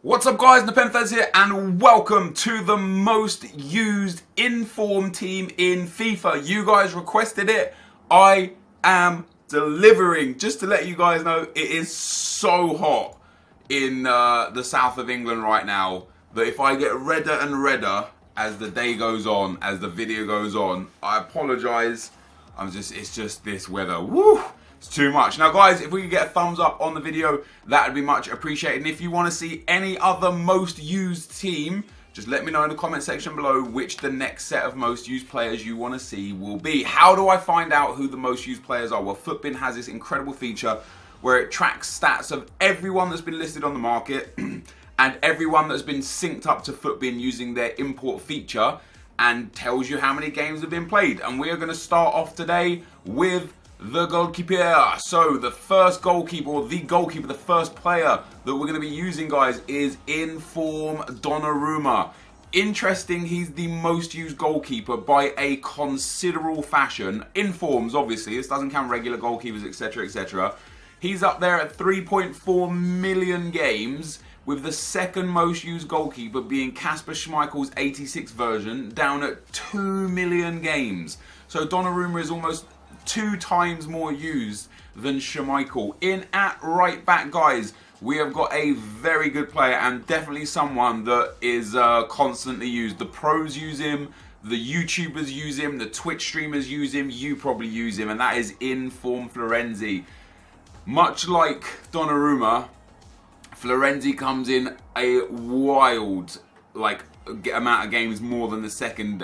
What's up guys, NepentheZ here and welcome to the most used in-form team in FIFA. You guys requested it, I am delivering. Just to let you guys know, it is so hot in the south of England right now that if I get redder and redder as the day goes on, as the video goes on, I apologise. It's just this weather. Woo! It's too much. Now guys, if we could get a thumbs up on the video, that would be much appreciated. And if you want to see any other most used team, just let me know in the comment section below which the next set of most used players you want to see will be. How do I find out who the most used players are? Well, Footbin has this incredible feature where it tracks stats of everyone that's been listed on the market and everyone that's been synced up to Footbin using their import feature, and tells you how many games have been played. And we are going to start off today with the goalkeeper. So the first goalkeeper, or the goalkeeper, the first player that we're going to be using, guys, is in-form Donnarumma. Interesting, he's the most used goalkeeper by a considerable fashion. In-forms, obviously, this doesn't count regular goalkeepers, etc, etc. He's up there at 3.4 million games, with the second most used goalkeeper being Kasper Schmeichel's 86 version, down at 2 million games. So Donnarumma is almost 2 times more used than Schmeichel. In at right back, guys, we have got a very good player and definitely someone that is constantly used. The pros use him, the YouTubers use him, the Twitch streamers use him, you probably use him, and that is in-form Florenzi. Much like Donnarumma, Florenzi comes in a wild amount of games more than the second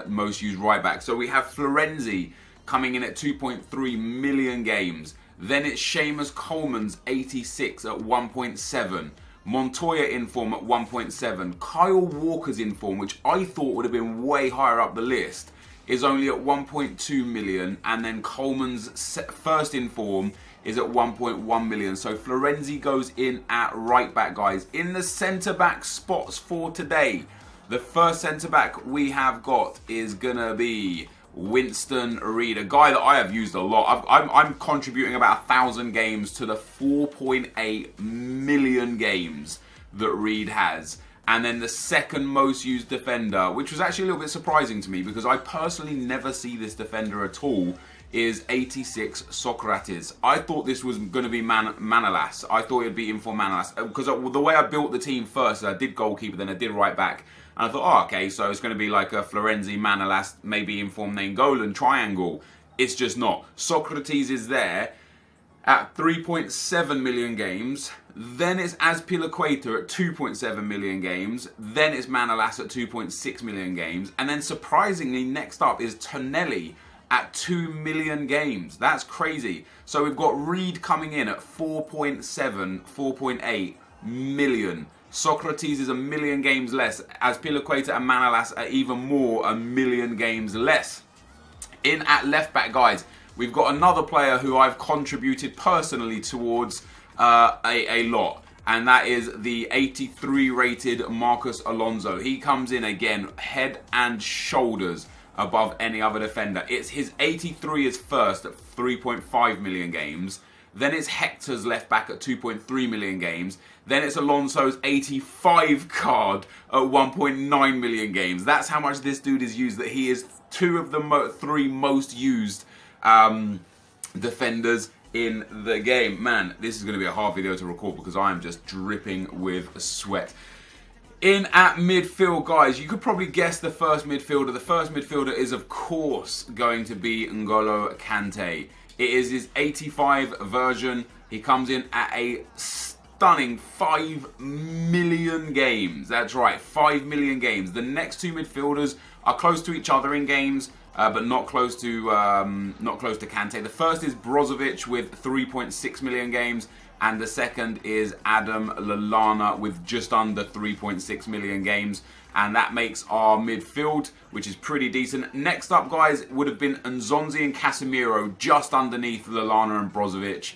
most used right back. So we have Florenzi coming in at 2.3 million games. Then it's Seamus Coleman's 86 at 1.7. Montoya in form at 1.7. Kyle Walker's in form, which I thought would have been way higher up the list, is only at 1.2 million. And then Coleman's first in form is at 1.1 million. So Florenzi goes in at right back, guys. In the centre back spots for today, the first centre back we have got is gonna be Winston Reid, a guy that I have used a lot. I'm contributing about 1,000 games to the 4.8 million games that Reid has. And then the second most used defender, which was actually a little bit surprising to me because I personally never see this defender at all, is 86 Socrates. I thought this was going to be Manolas. I thought it'd be in for Manolas because the way I built the team first, I did goalkeeper, then I did right back. And I thought, oh, okay, so it's going to be like a Florenzi, Manolas, maybe in form Nainggolan triangle. It's just not. Socrates is there at 3.7 million games. Then it's Azpilicueta at 2.7 million games. Then it's Manolas at 2.6 million games. And then surprisingly, next up is Tonelli at 2 million games. That's crazy. So we've got Reid coming in at 4.7, 4.8 million. Socrates is 1 million games less. Azpilicueta and Manolas are even more, 1 million games less. In at left back, guys, we've got another player who I've contributed personally towards a lot. And that is the 83 rated Marcos Alonso. He comes in again head and shoulders above any other defender. It's his 83 is first at 3.5 million games. Then it's Hector's left back at 2.3 million games. Then it's Alonso's 85 card at 1.9 million games. That's how much this dude is used, that he is 2 of the 3 most used defenders in the game. Man, this is going to be a hard video to record because I am just dripping with sweat. In at midfield, guys, you could probably guess the first midfielder. The first midfielder is, of course, going to be N'Golo Kante. It is his 85 version. He comes in at a stunning 5 million games. That's right, 5 million games. The next 2 midfielders are close to each other in games, but not close to Kante. The first is Brozovic with 3.6 million games. And the second is Adam Lallana with just under 3.6 million games. And that makes our midfield, which is pretty decent. Next up, guys, would have been Nzonzi and Casemiro just underneath Lallana and Brozovic.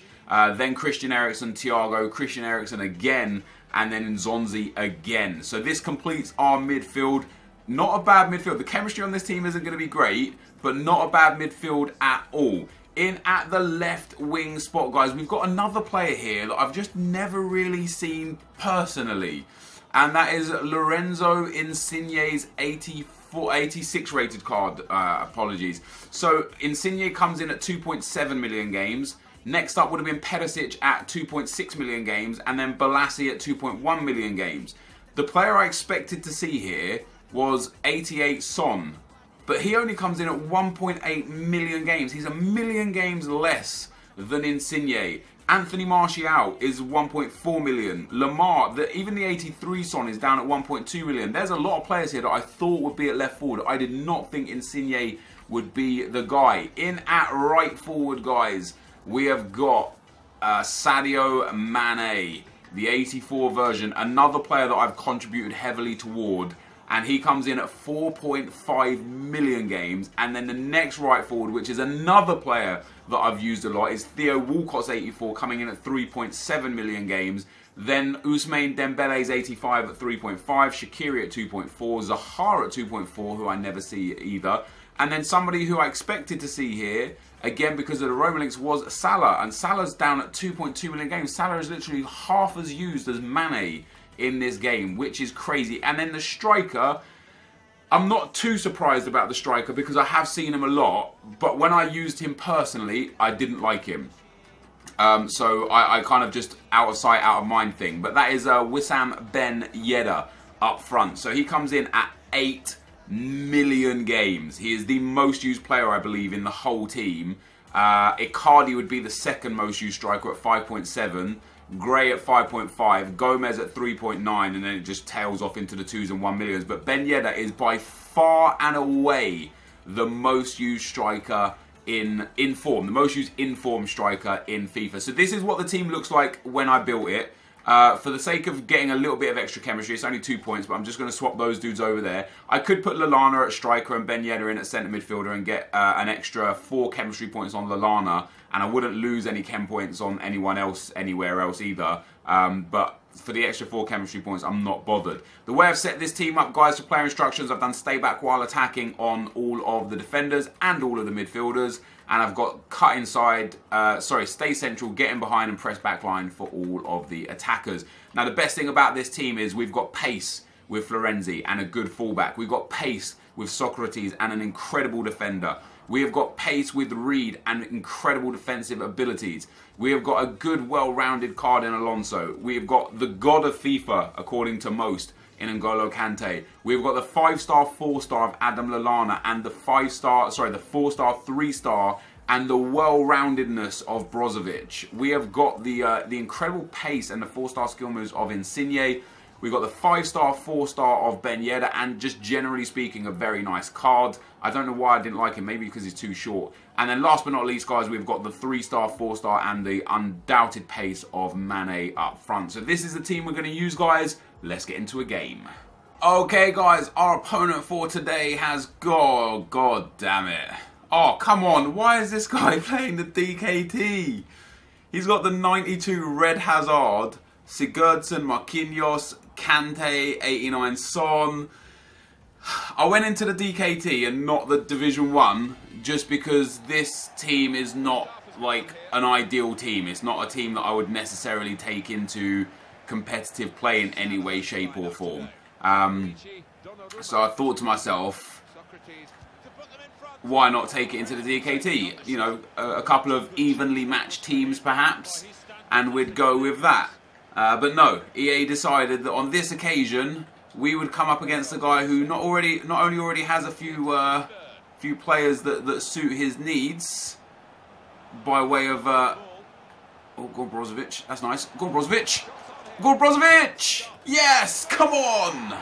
Then Christian Eriksen, Thiago, Christian Eriksen again, and then Nzonzi again. So this completes our midfield. Not a bad midfield. The chemistry on this team isn't going to be great, but not a bad midfield at all. In at the left wing spot, guys, we've got another player here that I've just never really seen personally. And that is Lorenzo Insigne's 86 rated card. Apologies. So Insigne comes in at 2.7 million games. Next up would have been Perisic at 2.6 million games. And then Balassi at 2.1 million games. The player I expected to see here was 88 Son. But he only comes in at 1.8 million games. He's a million games less than Insigne. Anthony Martial is 1.4 million. Lamar, even the 83 Son is down at 1.2 million. There's a lot of players here that I thought would be at left forward. I did not think Insigne would be the guy. In at right forward, guys, we have got Sadio Mane, the 84 version. Another player that I've contributed heavily toward. And he comes in at 4.5 million games. And then the next right forward, which is another player that I've used a lot, is Theo Walcott's 84, coming in at 3.7 million games. Then Ousmane Dembele's 85 at 3.5, Shaqiri at 2.4, Zaha at 2.4, who I never see either. And then somebody who I expected to see here, again because of the Roma links, was Salah. And Salah's down at 2.2 million games. Salah is literally half as used as Mane in this game, which is crazy. And then the striker, I'm not too surprised about the striker because I have seen him a lot, but when I used him personally, I didn't like him. So I kind of just out of sight, out of mind thing. But that is Wissam Ben Yedder up front. So he comes in at 8 million games. He is the most used player, I believe, in the whole team. Icardi would be the second most used striker at 5.7. Gray at 5.5, Gomez at 3.9, and then it just tails off into the 2s and 1 millions. But Ben Yedder is by far and away the most used striker in form, the most used in-form striker in FIFA. So this is what the team looks like when I built it. For the sake of getting a little bit of extra chemistry, it's only 2 points, but I'm just going to swap those dudes over there. I could put Lallana at striker and Ben Yedder in at centre midfielder and get an extra 4 chemistry points on Lallana, and I wouldn't lose any chem points on anyone else anywhere else either. But for the extra 4 chemistry points, I'm not bothered. The way I've set this team up, guys, for player instructions, I've done stay back while attacking on all of the defenders and all of the midfielders. And I've got cut inside, stay central, get in behind and press back line for all of the attackers. Now, the best thing about this team is we've got pace with Florenzi and a good fullback. We've got pace with Socrates and an incredible defender. We have got pace with Reed and incredible defensive abilities. We have got a good, well-rounded card in Alonso. We have got the god of FIFA, according to most, in N'Golo Kante. We've got the 5-star, 4-star of Adam Lallana and the 4-star, 3-star and the well-roundedness of Brozovic. We have got the incredible pace and the 4-star skill moves of Insigne. We've got the 5-star, 4-star of Ben Yedder, and just generally speaking, a very nice card. I don't know why I didn't like him, maybe because he's too short. And then last but not least, guys, we've got the 3-star, 4-star, and the undoubted pace of Mane up front. So this is the team we're going to use, guys. Let's get into a game. Okay, guys, our opponent for today has God damn it. Oh, come on, why is this guy playing the DKT? He's got the 92 Red Hazard, Sigurdsson, Marquinhos, Kante, 89 Son. I went into the DKT and not the Division 1 just because this team is not like an ideal team. It's not a team that I would necessarily take into competitive play in any way, shape or form. So I thought to myself, why not take it into the DKT? You know, a couple of evenly matched teams perhaps, and we'd go with that. But no, EA decided that on this occasion we would come up against a guy who not only already has a few players that suit his needs by way of oh, go on, Brozovic, that's nice. Go on, Brozovic. Go on, Brozovic. Yes, come on.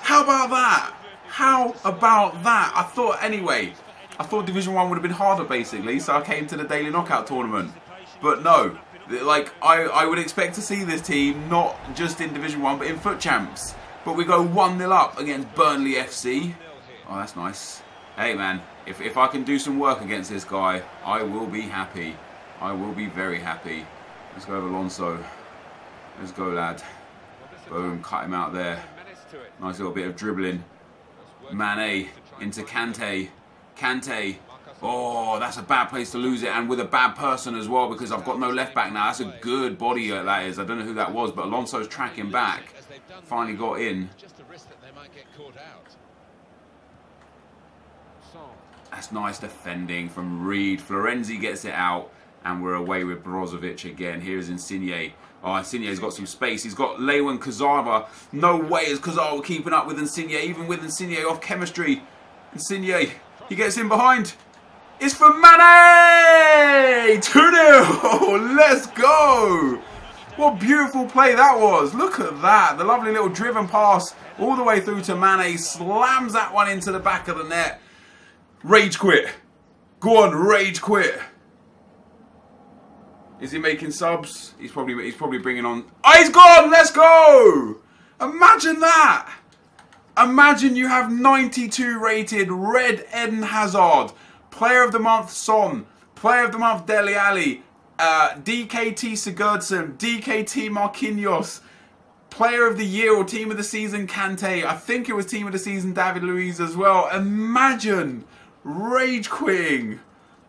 How about that? How about that? I thought Division 1 would have been harder basically, so I came to the daily knockout tournament. But no. Like, I would expect to see this team not just in Division 1 but in Foot Champs. But we go 1-0 up against Burnley FC. Oh, that's nice. Hey man, if I can do some work against this guy, I will be happy. I will be very happy. Let's go over Alonso. Let's go, lad. Boom, cut him out there. Nice little bit of dribbling. Mane into Kante. Kante. Oh, that's a bad place to lose it, and with a bad person as well, because I've got no left back now. That's a good body that is. I don't know who that was, but Alonso's tracking back. Finally got in. That's nice defending from Reed. Florenzi gets it out, and we're away with Brozovic again. Here's Insigne. Oh, Insigne's got some space. He's got Lewin Kazava. No way is Kazava keeping up with Insigne, even with Insigne off chemistry. Insigne, he gets in behind. It's for Mane! 2-0! Let's go! What beautiful play that was. Look at that. The lovely little driven pass all the way through to Mane. Slams that one into the back of the net. Rage quit. Go on, rage quit. Is he making subs? He's probably bringing on... Oh, he's gone! Let's go! Imagine that! Imagine you have 92 rated Red Eden Hazard. Player of the Month Son. Player of the Month Dele Alli. DKT Sigurdsson. DKT Marquinhos. Player of the Year or Team of the Season Kante. I think it was Team of the Season David Luiz as well. Imagine rage quitting.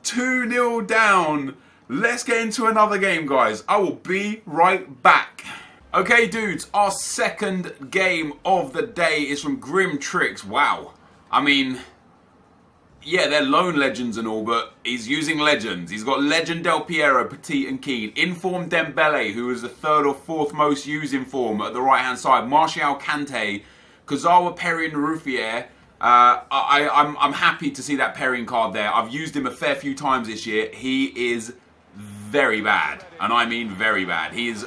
2-0 down. Let's get into another game, guys. I will be right back. Okay, dudes, our second game of the day is from Grim Tricks. Wow. I mean, yeah, they're lone legends and all, but he's using legends. He's got Legend Del Piero, Petit and Keane. Inform Dembele, who is the third or fourth most used inform at the right-hand side. Martial Kante, Kazawa Perry and Ruffier. I'm happy to see that Perrin card there. I've used him a fair few times this year. He is very bad, and I mean very bad. He's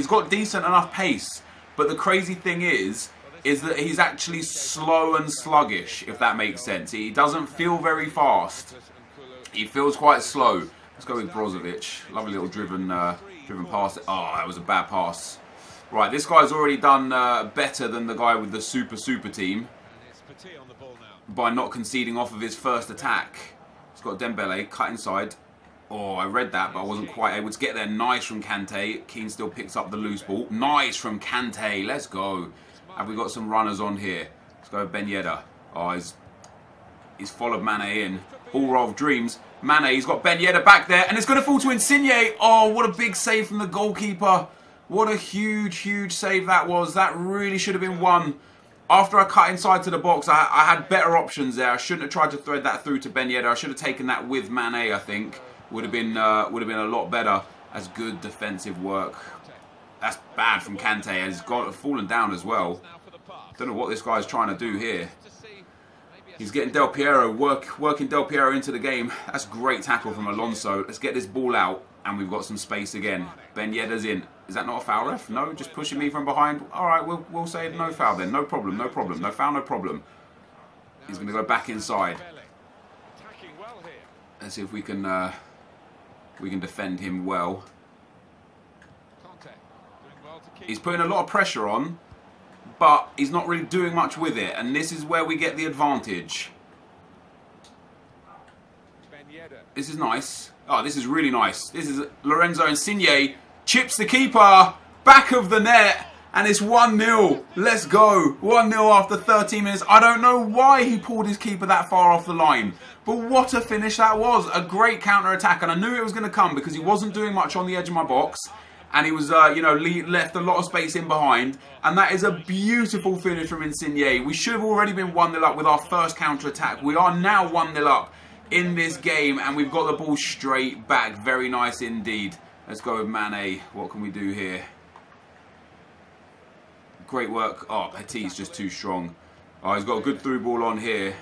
got decent enough pace, but the crazy thing is that he's actually slow and sluggish, if that makes sense. He doesn't feel very fast. He feels quite slow. Let's go with Brozovic. Lovely little driven pass. Oh, that was a bad pass. Right, this guy's already done better than the guy with the super team by not conceding off of his first attack. He's got Dembele cut inside. Oh, I read that, but I wasn't quite able to get there. Nice from Kante. Keane still picks up the loose ball. Nice from Kante. Let's go. Have we got some runners on here? Let's go with Ben Yedder. Oh, he's followed Mane in. Ball roll of dreams. Mane, he's got Ben Yedder back there, and it's going to fall to Insigne. Oh, what a big save from the goalkeeper. What a huge save that was. That really should have been one. After I cut inside to the box, I had better options there. I shouldn't have tried to thread that through to Ben Yedder. I should have taken that with Mane, I think. Would have been a lot better. That's good defensive work. That's bad from Kante, and he's fallen down as well. Don't know what this guy's trying to do here. He's getting Del Piero, working Del Piero into the game. That's great tackle from Alonso. Let's get this ball out, and we've got some space again. Ben Yedder's in. Is that not a foul, ref? No, just pushing me from behind. All right, we'll say no foul then. No problem, no problem. No foul, no problem. He's going to go back inside. Let's see if we can defend him well. He's putting a lot of pressure on, but he's not really doing much with it, and this is where we get the advantage. This is nice. Oh, this is really nice. This is Lorenzo Insigne. Chips the keeper, back of the net, and it's 1-0. Let's go. 1-0 after 13 minutes. I don't know why he pulled his keeper that far off the line, but what a finish that was. A great counter-attack, and I knew it was going to come because he wasn't doing much on the edge of my box, and he was, left a lot of space in behind, and that is a beautiful finish from Insigne. We should have already been 1-0 up with our first counter-attack. We are now 1-0 up in this game, and we've got the ball straight back. Very nice indeed. Let's go with Mane. What can we do here? Great work. Oh, Petit's just too strong. Oh, he's got a good through ball on here.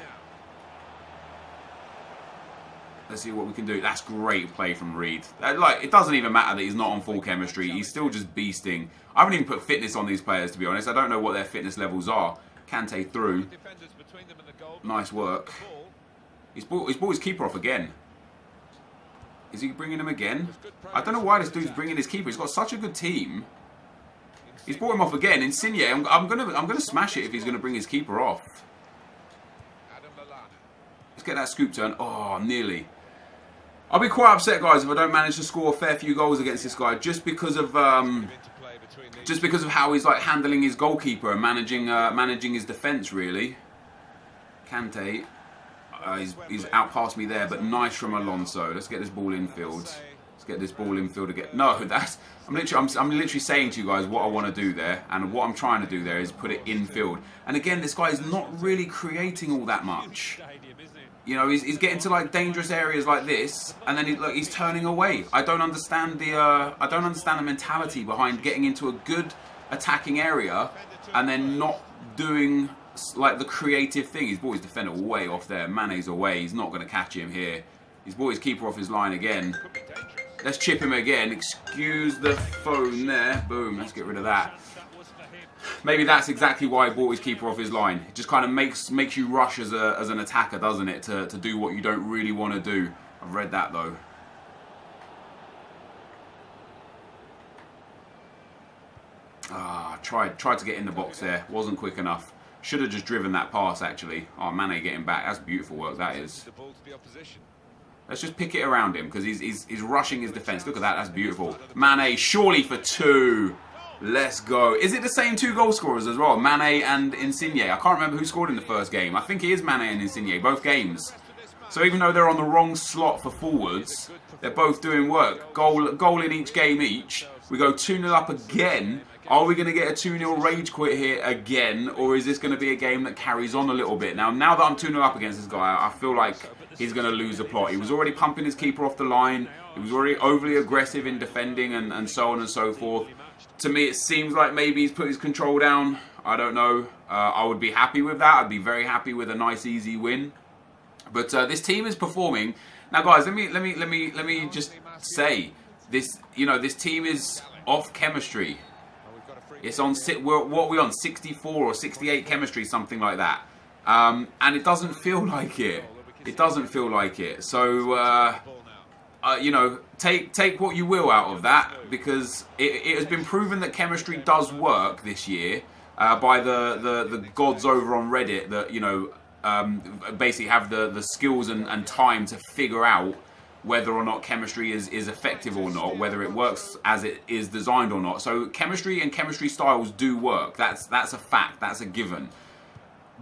Let's see what we can do. That's great play from Reed. It doesn't even matter that he's not on full chemistry. He's still just beasting. I haven't even put fitness on these players, to be honest. I don't know what their fitness levels are. Kante through. Nice work. He's brought his keeper off again. Is he bringing him again? I don't know why this dude's bringing his keeper. He's got such a good team. He's brought him off again. Insigne, I'm gonna smash it if he's gonna bring his keeper off. Let's get that scoop turn. Oh, nearly. I'll be quite upset, guys, if I don't manage to score a fair few goals against this guy, just because of how he's handling his goalkeeper and managing his defence. Really, Kante. He's out past me there, but nice from Alonso. Let's get this ball infield. Let's get this ball infield again. No, that's... I'm literally saying to you guys what I want to do there, and what I'm trying to do there is put it infield. And again, this guy is not really creating all that much. You know, he's getting to like dangerous areas like this, and then he's turning away. I don't understand the mentality behind getting into a good attacking area and then not doing like the creative thing. He's brought his defender way off there. Mane's away. He's not going to catch him here. He's brought his keeper off his line again. Let's chip him again. Excuse the phone there. Boom. Let's get rid of that. Maybe that's exactly why he brought his keeper off his line. It just kind of makes you rush as an attacker, doesn't it? To do what you don't really want to do. I've read that though. Tried to get in the box there. Wasn't quick enough. Should have just driven that pass actually. Oh, Mane getting back. That's beautiful work. That is. Let's just pick it around him because he's rushing his defence. Look at that. That's beautiful. Mane surely for 2. Let's go. Is it the same 2 goal scorers as well? Mane and Insigne. I can't remember who scored in the first game. I think it is Mane and Insigne, both games. So even though they're on the wrong slot for forwards, they're both doing work. Goal in each game each. We go 2-0 up again. Are we going to get a 2-0 rage quit here again? Or is this going to be a game that carries on a little bit? Now that I'm 2-0 up against this guy, I feel like he's going to lose the plot. He was already pumping his keeper off the line. He was already overly aggressive in defending and so on and so forth. To me, it seems like maybe he's put his control down. I don't know. I would be happy with that. I'd be very happy with a nice, easy win. But this team is performing. Now, guys, let me just say this. You know, this team is off chemistry. It's on. What are we on? 64 or 68 chemistry, something like that. And it doesn't feel like it. It doesn't feel like it. So. You know, take what you will out of that, because it has been proven that chemistry does work this year by the gods over on Reddit that, you know, basically have the skills and time to figure out whether or not chemistry is effective or not, whether it works as it is designed or not. So chemistry and chemistry styles do work. That's a fact. That's a given.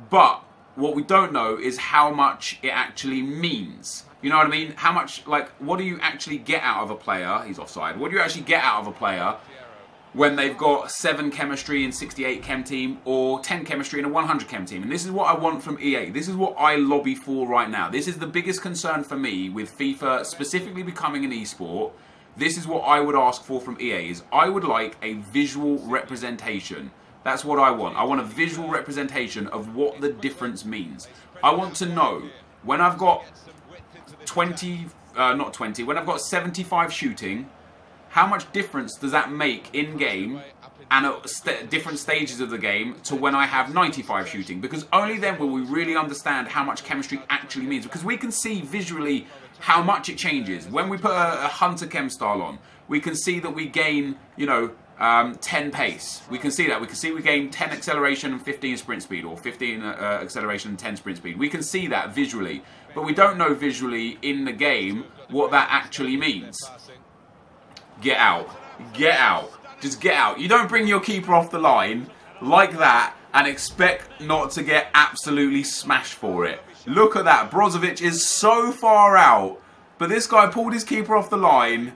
But what we don't know is how much it actually means. You know what I mean? How much, like, what do you actually get out of a player? He's offside. What do you actually get out of a player when they've got 7 chemistry in 68 chem team or 10 chemistry in a 100 chem team? And this is what I want from EA. This is what I lobby for right now. This is the biggest concern for me with FIFA specifically becoming an esport. This is what I would ask for from EA is I would like a visual representation. That's what I want. I want a visual representation of what the difference means. I want to know when I've got when I've got 75 shooting, how much difference does that make in game and at different stages of the game to when I have 95 shooting? Because only then will we really understand how much chemistry actually means. Because we can see visually how much it changes. When we put a Hunter chem style on, we can see that we gain, you know, 10 pace. We can see that. We can see we gain 10 acceleration and 15 sprint speed, or 15 acceleration and 10 sprint speed. We can see that visually, but we don't know visually in the game what that actually means. Get out. Get out. Just get out. You don't bring your keeper off the line like that and expect not to get absolutely smashed for it. Look at that. Brozovic is so far out, but this guy pulled his keeper off the line.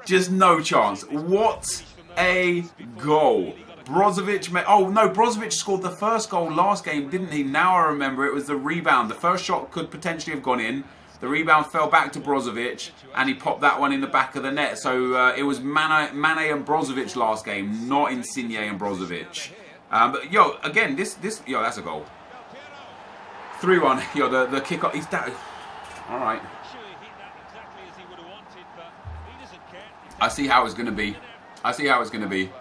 Just no chance. What a goal. Brozovic made... Oh, no, Brozovic scored the first goal last game, didn't he? Now I remember. It was the rebound. The first shot could potentially have gone in. The rebound fell back to Brozovic, and he popped that one in the back of the net. So it was Mane and Brozovic last game, not Insigne and Brozovic. But, yo, again, yo, that's a goal. 3-1. Yo, the kick-off... He's down. All right. I see how it's going to be. I see how it's going to be.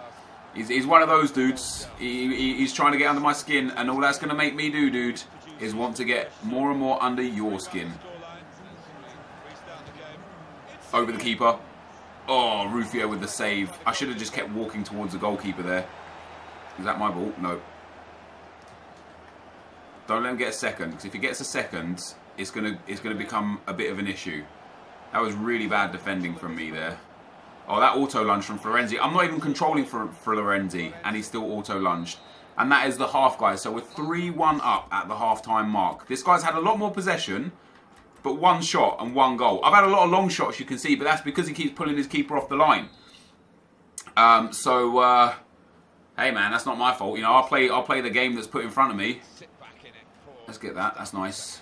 He's one of those dudes. He's trying to get under my skin, and all that's going to make me do, dude, is want to get more and more under your skin. Over the keeper. Oh, Rufio with the save. I should have just kept walking towards the goalkeeper there. Is that my ball? No. Don't let him get a second, because if he gets a second, it's gonna become a bit of an issue. That was really bad defending from me there. Oh, that auto-lunge from Florenzi. I'm not even controlling for Florenzi, and he still auto-lunged. And that is the half, guys. So we're 3-1 up at the half-time mark. This guy's had a lot more possession, but 1 shot and 1 goal. I've had a lot of long shots, you can see, but that's because he keeps pulling his keeper off the line. Hey man, that's not my fault. You know, I'll play the game that's put in front of me. Let's get that. That's nice.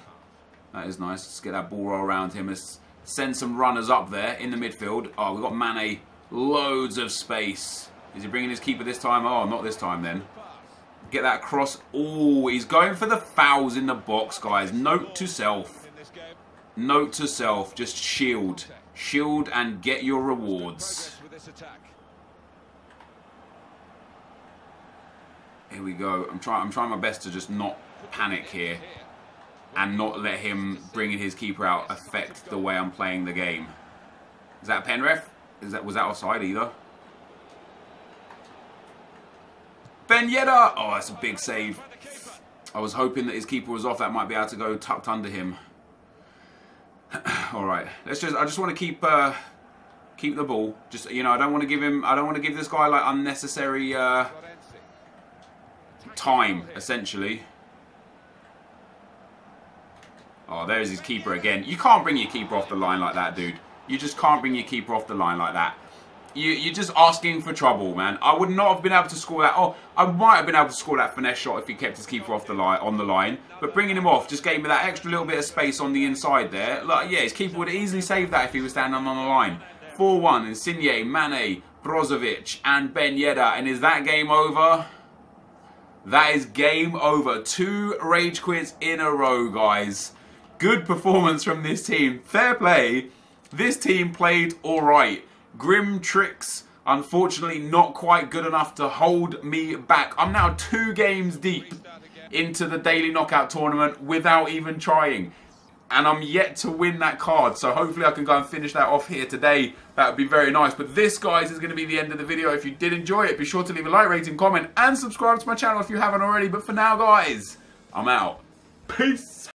That is nice. Let's get that ball roll around him. Let's send some runners up there in the midfield. Oh, we've got Mane. Loads of space. Is he bringing his keeper this time? Oh, not this time then. Get that cross. Oh, he's going for the fouls in the box, guys. Note to self. Note to self. Just shield. Shield and get your rewards. Here we go. I'm trying my best to just not panic here and not let him bringing his keeper out affect the way I'm playing the game. Is that a pen ref? Was that offside either? Ben Yedder! Oh, that's a big save. I was hoping that his keeper was off. That might be able to go tucked under him. All right, I just want to keep the ball. Just, you know, I don't want to give this guy like unnecessary time, essentially. Oh, there's his keeper again. You can't bring your keeper off the line like that, dude. You just can't bring your keeper off the line like that. You're just asking for trouble, man. I would not have been able to score that. Oh, I might have been able to score that finesse shot if he kept his keeper off the line, on the line. But bringing him off just gave me that extra little bit of space on the inside there. Like, yeah, his keeper would have easily saved that if he was standing on the line. 4-1, Insigne, Mane, Brozovic, and Ben Yedder. And is that game over? That is game over. 2 rage quits in a row, guys. Good performance from this team. Fair play. This team played alright. Grim tricks, unfortunately not quite good enough to hold me back. I'm now 2 games deep into the daily knockout tournament without even trying. And I'm yet to win that card. So hopefully I can go and finish that off here today. That would be very nice. But this, guys, is going to be the end of the video. If you did enjoy it, be sure to leave a like, rating, comment, and subscribe to my channel if you haven't already. But for now, guys, I'm out. Peace.